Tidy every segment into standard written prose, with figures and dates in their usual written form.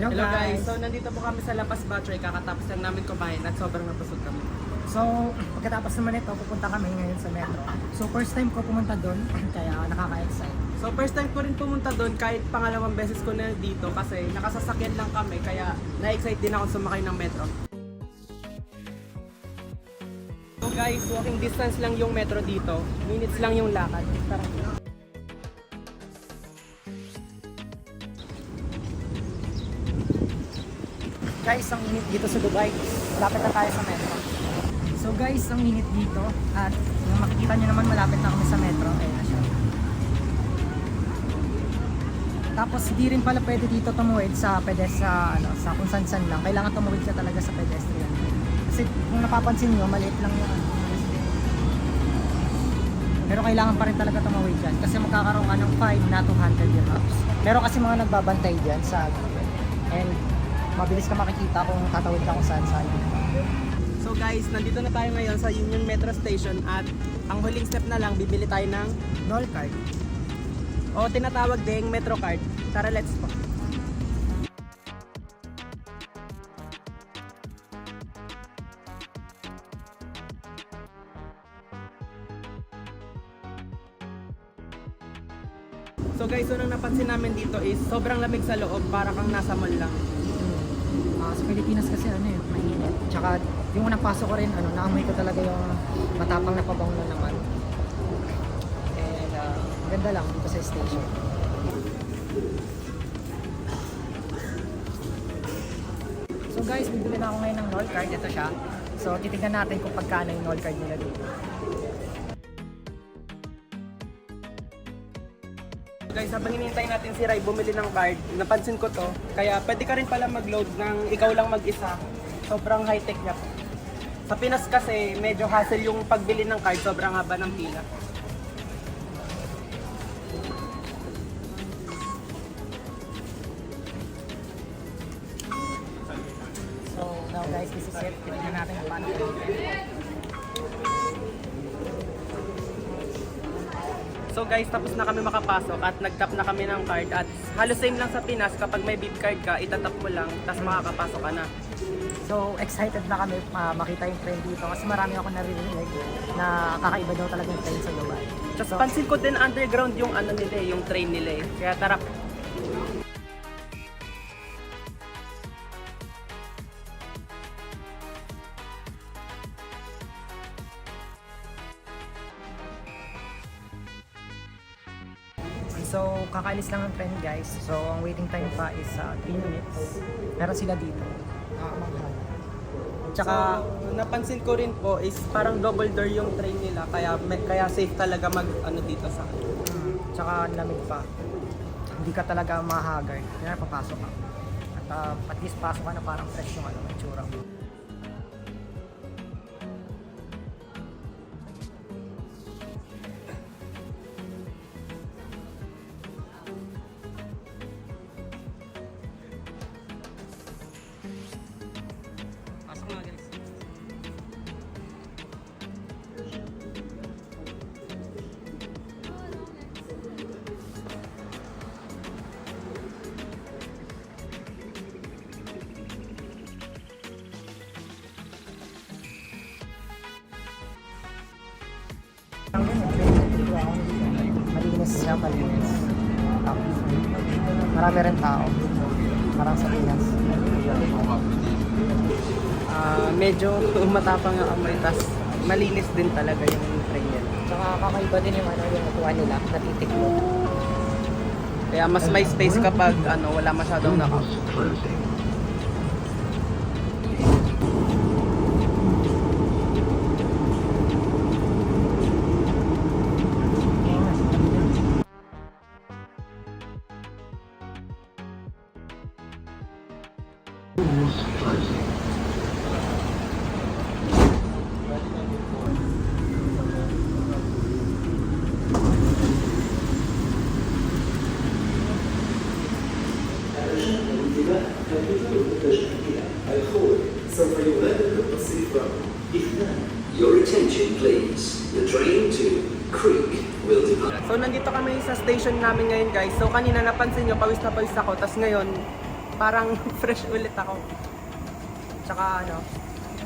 Hello guys! So nandito po kami sa Lapas Battery, kakatapos lang namin kumain at sobrang nabusog kami. So, pagkatapos naman ito, pupunta kami ngayon sa metro. So, first time ko pumunta doon, kaya nakaka-excite. So first time ko rin pumunta doon kahit pangalawang beses ko na dito kasi nakasasakyan lang kami kaya na-excite din ako sumakay ng metro. So guys, walking distance lang yung metro dito, minutes lang yung lakad. Tara. Guys, ang init dito sa Dubai. Malapit na tayo sa metro. So guys, ang init dito. At yung makikita nyo naman, malapit na kami sa metro. Ayun na siya. Tapos hindi rin pala pwede dito tumuwid sa sa kung san-san lang. Kailangan tumuwid ka talaga sa pedestrian. Kasi kung napapansin nyo, maliit lang yung pero kailangan pa rin talaga tumawid dyan. Kasi magkakaroon ka ng 5 na 200 dirhams. Meron kasi mga nagbabantay dyan sa and mabilis ka makikita kung tatawid ka kung saan saan. So guys, nandito na tayo ngayon sa Union Metro Station at ang huling step na lang, bibili tayo ng Nol card. o tinatawag ding Metro Card. Tara, let's go. So guys, unang napansin namin dito is sobrang lamig sa loob, para kang nasa mall lang. Sa Pilipinas kasi mainit. Tsaka yung unang pasok ko rin, naamoy ko talaga yung matapang na pabango na naman. And ganda lang dito sa station. So guys, bibili na ako ngayon ng Nol card. Ito siya. So titignan natin kung pagkano yung Nol card nila dito. Guys, habang hinihintay natin si Rai bumili ng card, napansin ko to. Kaya pwede ka rin pala mag-load ng ikaw lang mag-isa. Sobrang high-tech niya po. Sa Pinas kasi, medyo hassle yung pagbili ng card, sobrang haba ng pila. So now guys, this is it. Titignan natin kung paano ito. So guys, tapos na kami makapasok at nag-tap na kami ng card at halos same lang sa Pinas, kapag may beep card ka, itatap mo lang, tapos makakapasok ka na. So excited na kami makita yung train dito kasi marami ako naririnig na kakaiba daw talaga yung train sa Dubai. Tapos pansin ko din underground yung ano nila yung train nila eh. Kaya tara. So, kakaalis lang ng train guys. So, ang waiting time pa is 3 minutes. Meron sila dito. Tsaka napansin ko rin po is parang double door yung train nila kaya safe talaga mag ano dito sa Tsaka lamig pa. Hindi ka talaga mahagard. Kaya papasok ka. At least pasok ka na parang fresh yung itsura mo. Pasok na guys. Malinis siya, malinis. Tapos, marami rin tao. Parang sa Pinas. Medyo matapang ang amoy, tas malinis din talaga yung train nila. Tsaka kakaiba din yung yung upuan nila, natitiklo. Kaya mas may space kapag wala masyadong nakap. سوف يغادر القصير إثنان. Your attention please. The train to Creek will depart. So nandito kami sa station namin ngayon guys. So kanina napansin nyo, pawis na pawis ako. Tapos ngayon, parang fresh ulit ako. Tsaka ano,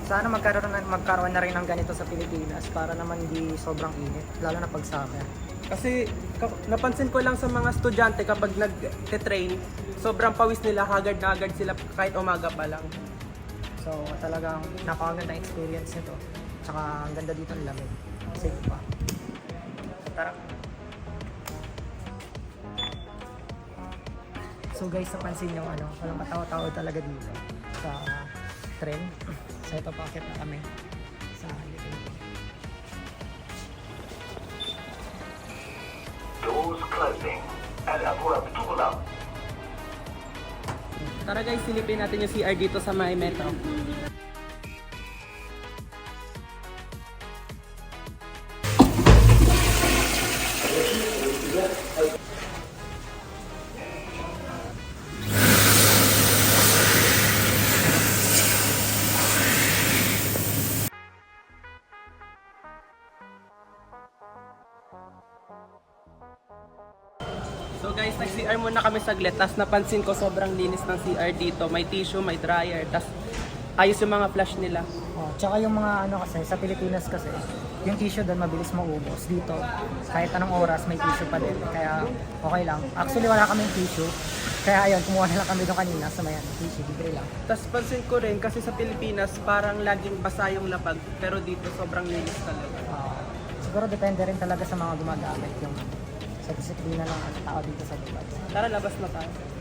sana magkaroon na rin ng ganito sa Pilipinas para naman hindi sobrang init, lalo na pag summer. Kasi napansin ko lang sa mga estudyante kapag nag-train, sobrang pawis nila, haggard na haggard sila kahit umaga pa lang. So talagang napakaganda experience nito. Tsaka ang ganda dito ng lamig. Safe pa. Tara. So guys, napansin nyo ano, walang katao-tao talaga dito sa tren. So ito, paakit na kami sa elevator. Doors closing. Al-abwab tughlaq. Tara guys, silipin natin yung CR dito sa may metro. So guys, nag-CR muna kami saglit, tapos napansin ko sobrang linis ng CR dito. May tissue, may dryer, tapos ayos yung mga flush nila. Oh, tsaka yung mga ano kasi, sa Pilipinas kasi, yung tissue doon mabilis maubos. Dito, kahit anong oras may tissue pa din. Kaya okay lang. Actually wala kaming tissue. Kaya ayun, kumuha na lang kami doon kanina sa may tissue, libre lang. Tapos pansin ko rin, kasi sa Pilipinas parang laging basa yung lapag, pero dito sobrang linis talaga. Siguro depende rin talaga sa mga gumagamit yung sa disiplina ng tao dito sa Dubai. Tara, labas na tayo.